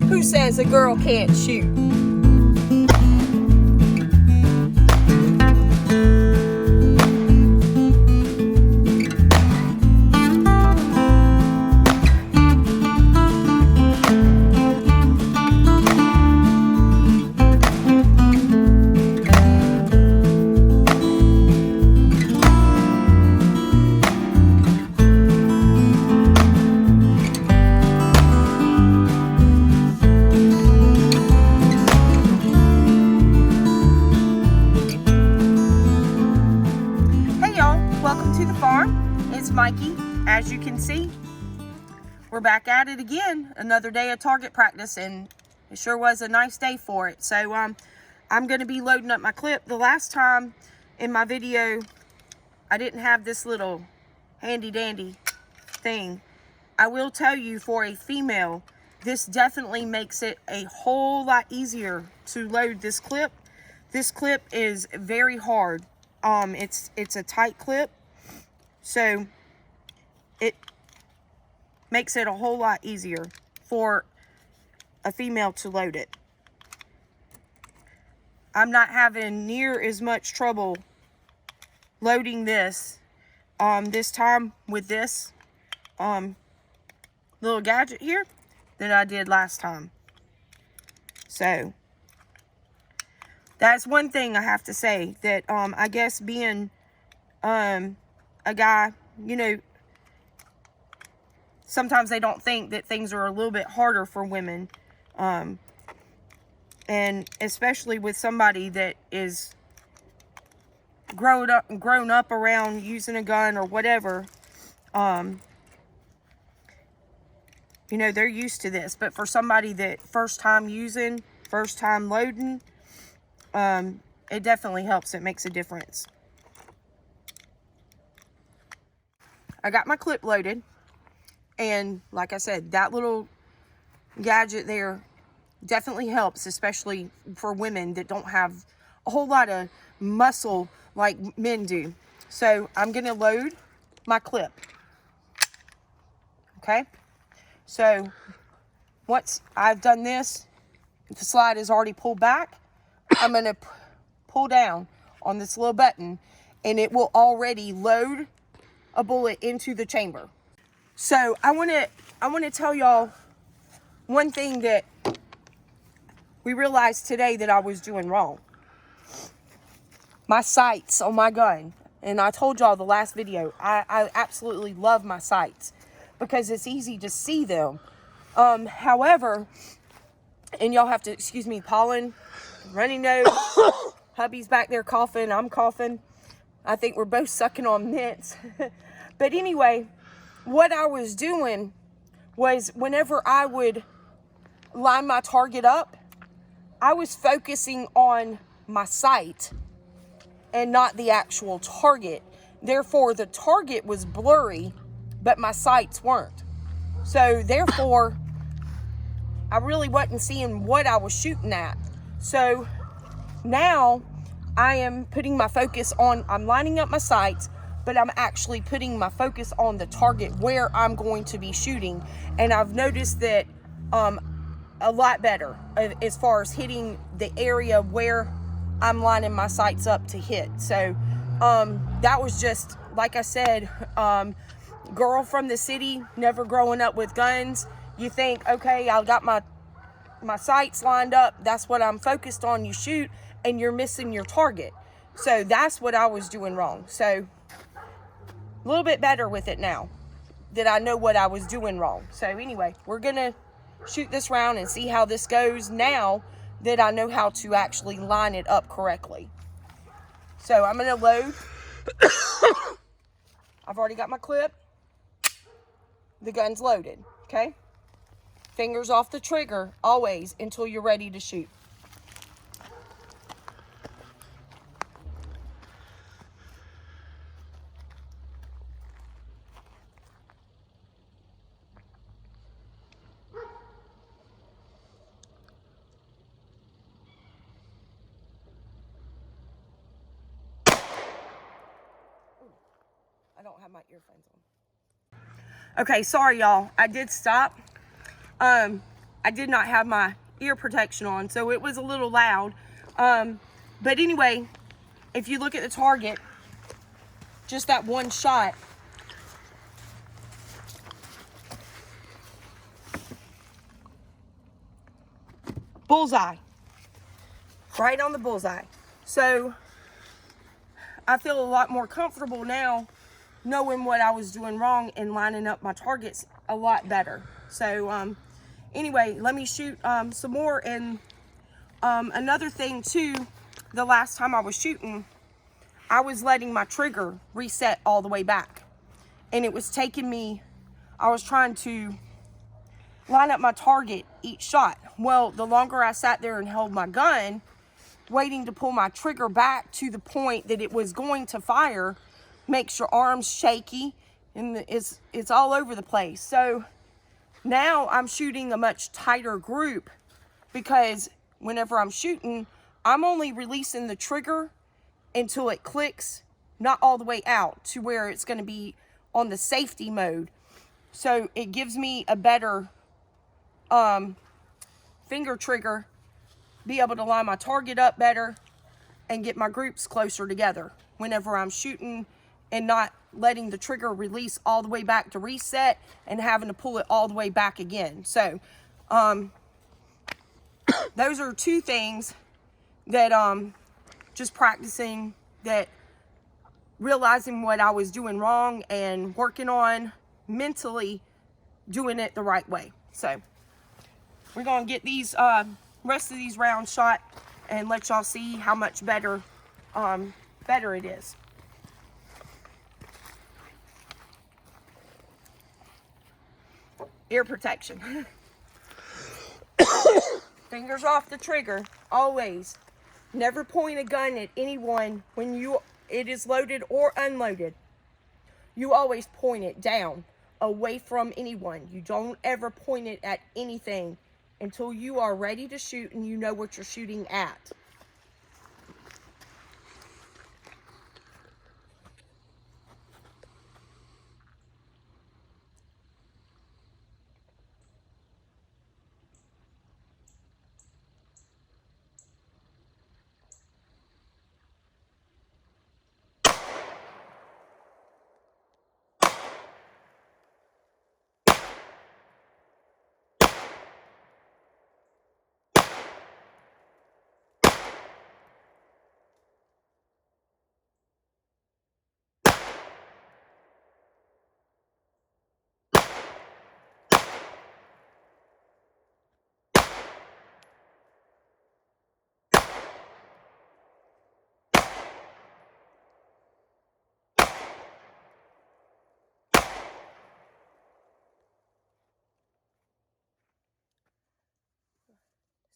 Who says a girl can't shoot? Mikey. As you can see, we're back at it again. Another day of target practice, and it sure was a nice day for it. So I'm going to be loading up my clip. The last time in my video I didn't have this little handy dandy thing. I will tell you, for a female, this definitely makes it a whole lot easier to load this clip. This clip is very hard. It's a tight clip, so it makes it a whole lot easier for a female to load it. I'm not having near as much trouble loading this this time with this little gadget here than I did last time. So that's one thing I have to say, that I guess being a guy, you know, sometimes they don't think that things are a little bit harder for women. And especially with somebody that is grown up around using a gun or whatever, you know, they're used to this. But for somebody that first time using, first time loading, it definitely helps. It makes a difference. I got my clip loaded. And like I said, that little gadget there definitely helps, especially for women that don't have a whole lot of muscle like men do. So I'm going to load my clip. Okay. So once I've done this, the slide is already pulled back. I'm going to pull down on this little button, and it will already load a bullet into the chamber. So I want to tell y'all one thing that we realized today that I was doing wrong. My sights on my gun, and I told y'all the last video, I absolutely love my sights because it's easy to see them. However, and y'all have to excuse me, pollen, runny nose, hubby's back there coughing, I'm coughing. I think we're both sucking on mints. But anyway, what I was doing was, whenever I would line my target up, I was focusing on my sight and not the actual target. Therefore, the target was blurry, but my sights weren't. So therefore, I really wasn't seeing what I was shooting at. So now I am putting my focus on, I'm lining up my sights, but I'm actually putting my focus on the target where I'm going to be shooting. And I've noticed that a lot better as far as hitting the area where I'm lining my sights up to hit. So that was just, like I said, girl from the city, never growing up with guns. You think, okay, I got my sights lined up, that's what I'm focused on, you shoot, and you're missing your target. So that's what I was doing wrong. So a little bit better with it now that I know what I was doing wrong. So anyway, we're gonna shoot this round and see how this goes now that I know how to actually line it up correctly. So I'm gonna load. I've already got my clip. The gun's loaded, okay? Fingers off the trigger always until you're ready to shoot. I don't have my earphones on. Okay, sorry y'all. I did stop. I did not have my ear protection on, so it was a little loud. But anyway, if you look at the target, just that one shot, bullseye, right on the bullseye. So I feel a lot more comfortable now knowing what I was doing wrong and lining up my targets a lot better. So anyway, let me shoot some more. And another thing too, the last time I was shooting, I was letting my trigger reset all the way back, and it was taking me, I was trying to line up my target each shot. Well, the longer I sat there and held my gun, waiting to pull my trigger back to the point that it was going to fire, makes your arms shaky, and it's all over the place. So now I'm shooting a much tighter group, because whenever I'm shooting, I'm only releasing the trigger until it clicks, not all the way out to where it's going to be on the safety mode. So it gives me a better finger trigger, be able to line my target up better and get my groups closer together whenever I'm shooting, and not letting the trigger release all the way back to reset and having to pull it all the way back again. So those are two things that just practicing, that realizing what I was doing wrong and working on mentally doing it the right way. So we're gonna get these rest of these rounds shot and let y'all see how much better it is. Ear protection. Fingers off the trigger, always. Never point a gun at anyone when it is loaded or unloaded. You always point it down, away from anyone. You don't ever point it at anything until you are ready to shoot and you know what you're shooting at.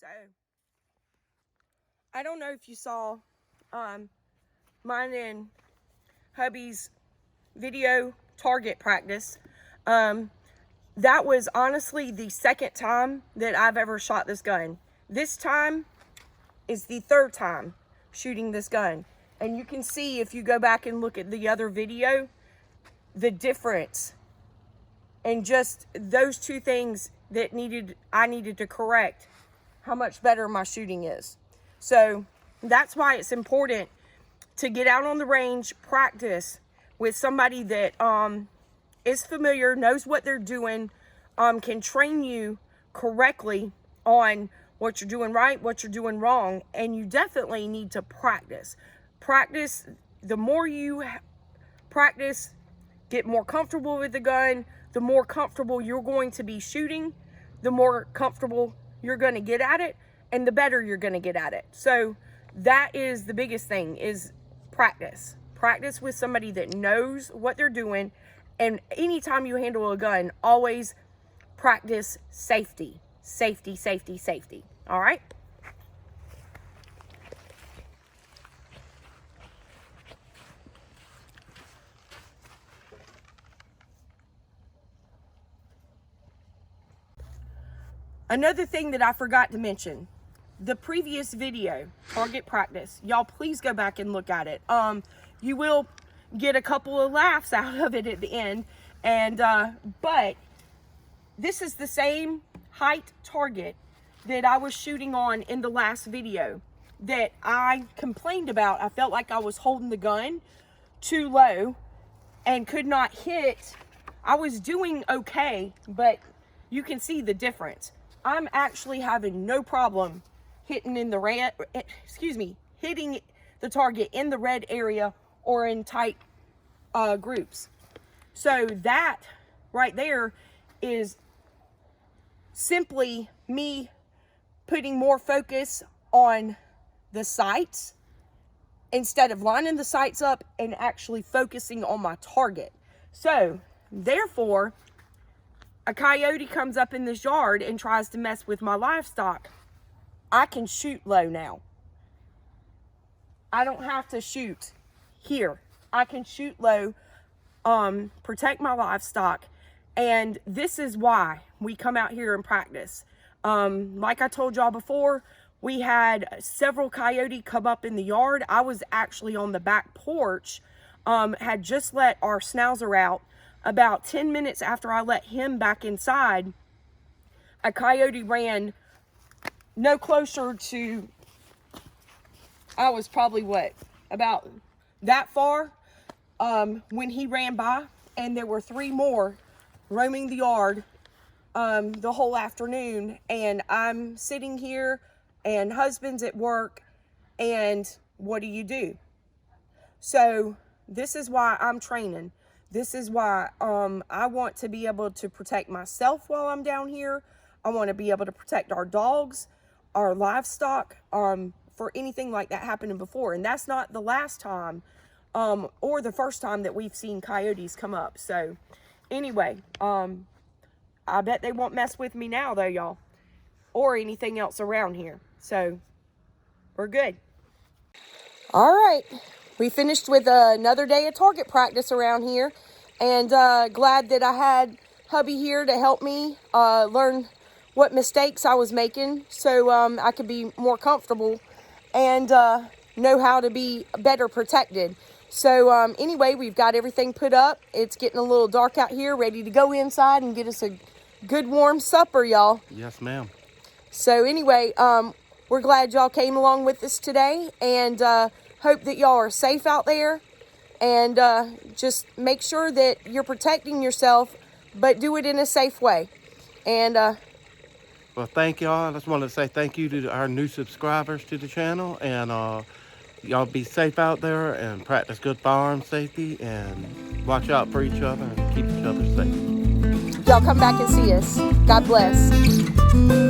So I don't know if you saw mine and hubby's video target practice. That was honestly the second time that I've ever shot this gun. This time is the third time shooting this gun. And you can see, if you go back and look at the other video, the difference. And just those two things that I needed to correct how much better my shooting is. So that's why it's important to get out on the range, practice with somebody that is familiar, knows what they're doing, can train you correctly on what you're doing right, what you're doing wrong. And you definitely need to practice. Practice. The more you practice, get more comfortable with the gun, the more comfortable you're going to be shooting, the more comfortable you're going to get at it, and the better you're going to get at it. So that is the biggest thing, is practice. Practice with somebody that knows what they're doing. And anytime you handle a gun, always practice safety. Safety, safety, safety. All right? Another thing that I forgot to mention, the previous video, target practice, y'all please go back and look at it. You will get a couple of laughs out of it at the end, and but this is the same height target that I was shooting on in the last video that I complained about. I felt like I was holding the gun too low and could not hit. I was doing okay, but you can see the difference. I'm actually having no problem hitting in the red, hitting the target in the red area or in tight groups. So that right there is simply me putting more focus on the sights instead of lining the sights up and actually focusing on my target. So therefore, a coyote comes up in this yard and tries to mess with my livestock, I can shoot low now. I don't have to shoot here. I can shoot low, protect my livestock. And this is why we come out here and practice. Like I told y'all before, we had several coyote come up in the yard. I was actually on the back porch, had just let our schnauzer out. About 10 minutes after I let him back inside, a coyote ran no closer to, I was probably what, about that far, when he ran by, and there were 3 more roaming the yard the whole afternoon. And I'm sitting here and husband's at work, and what do? So this is why I'm training. This is why I want to be able to protect myself while I'm down here. I want to be able to protect our dogs, our livestock, for anything like that happening before. And that's not the last time or the first time that we've seen coyotes come up. So anyway, I bet they won't mess with me now though, y'all, or anything else around here. So we're good. All right. We finished with another day of target practice around here, and glad that I had hubby here to help me learn what mistakes I was making so I could be more comfortable and know how to be better protected. So anyway, we've got everything put up. It's getting a little dark out here, ready to go inside and get us a good warm supper, y'all. Yes, ma'am. So anyway, we're glad y'all came along with us today, and hope that y'all are safe out there, and just make sure that you're protecting yourself, but do it in a safe way. And well, thank y'all. I just wanted to say thank you to our new subscribers to the channel, and y'all be safe out there and practice good firearm safety and watch out for each other and keep each other safe. Y'all come back and see us. God bless.